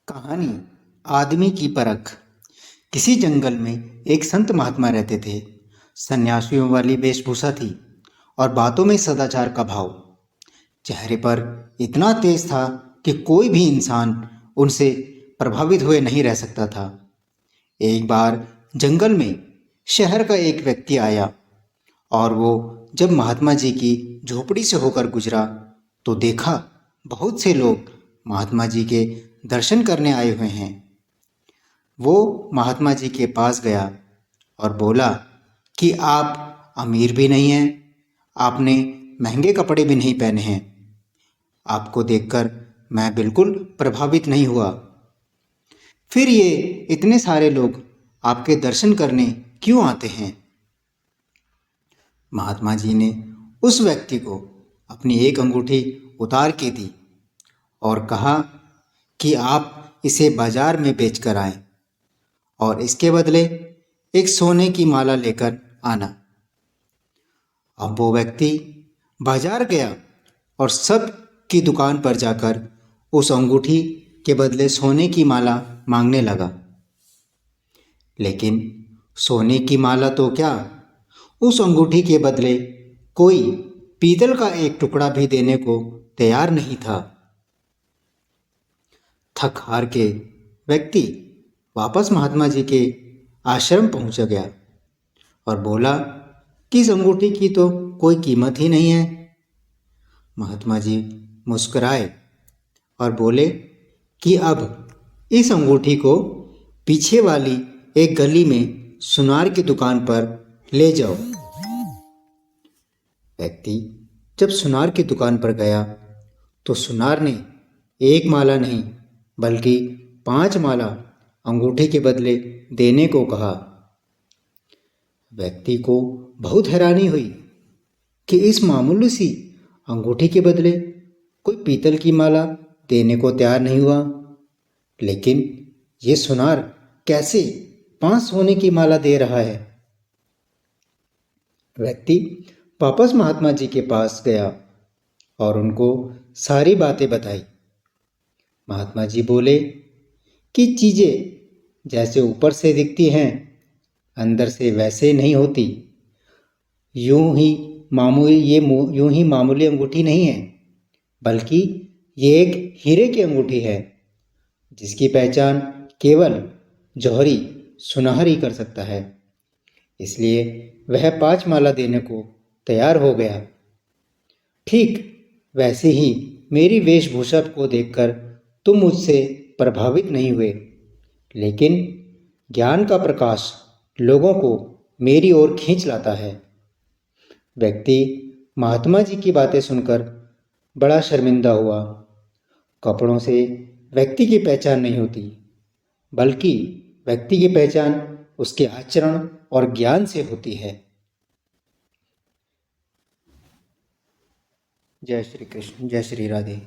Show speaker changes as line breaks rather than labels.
कहानी आदमी की परख। किसी जंगल में एक संत महात्मा रहते थे। सन्यासियों वाली वेशभूषा थी और बातों में सदाचार का भाव। चेहरे पर इतना तेज था कि कोई भी इंसान उनसे प्रभावित हुए नहीं रह सकता था। एक बार जंगल में शहर का एक व्यक्ति आया और वो जब महात्मा जी की झोपड़ी से होकर गुजरा तो देखा बहुत से लोग महात्मा जी के दर्शन करने आए हुए हैं। वो महात्मा जी के पास गया और बोला कि आप अमीर भी नहीं हैं, आपने महंगे कपड़े भी नहीं पहने हैं। आपको देखकर मैं बिल्कुल प्रभावित नहीं हुआ। फिर ये इतने सारे लोग आपके दर्शन करने क्यों आते हैं? महात्मा जी ने उस व्यक्ति को अपनी एक अंगूठी उतार के दी और कहा कि आप इसे बाजार में बेच कर आएं और इसके बदले एक सोने की माला लेकर आना। अब वो व्यक्ति बाजार गया और सब की दुकान पर जाकर उस अंगूठी के बदले सोने की माला मांगने लगा। लेकिन सोने की माला तो क्या, उस अंगूठी के बदले कोई पीतल का एक टुकड़ा भी देने को तैयार नहीं था। थक हार के व्यक्ति वापस महात्मा जी के आश्रम पहुंच गया और बोला कि इस अंगूठी की तो कोई कीमत ही नहीं है। महात्मा जी मुस्कुराए और बोले कि अब इस अंगूठी को पीछे वाली एक गली में सुनार की दुकान पर ले जाओ। व्यक्ति जब सुनार की दुकान पर गया तो सुनार ने एक माला नहीं बल्कि 5 माला अंगूठी के बदले देने को कहा। व्यक्ति को बहुत हैरानी हुई कि इस मामूली सी अंगूठी के बदले कोई पीतल की माला देने को तैयार नहीं हुआ। लेकिन ये सुनार कैसे 5 सोने की माला दे रहा है? व्यक्ति वापस महात्मा जी के पास गया और उनको सारी बातें बताई। महात्मा जी बोले कि चीज़ें जैसे ऊपर से दिखती हैं अंदर से वैसे नहीं होती। यूं ही मामूली अंगूठी नहीं है, बल्कि ये एक हीरे की अंगूठी है जिसकी पहचान केवल जौहरी सुनार ही कर सकता है। इसलिए वह 5 माला देने को तैयार हो गया। ठीक वैसे ही मेरी वेशभूषा को देखकर तुम मुझसे प्रभावित नहीं हुए, लेकिन ज्ञान का प्रकाश लोगों को मेरी ओर खींच लाता है। व्यक्ति महात्मा जी की बातें सुनकर बड़ा शर्मिंदा हुआ। कपड़ों से व्यक्ति की पहचान नहीं होती, बल्कि व्यक्ति की पहचान उसके आचरण और ज्ञान से होती है। जय श्री कृष्ण, जय श्री राधे।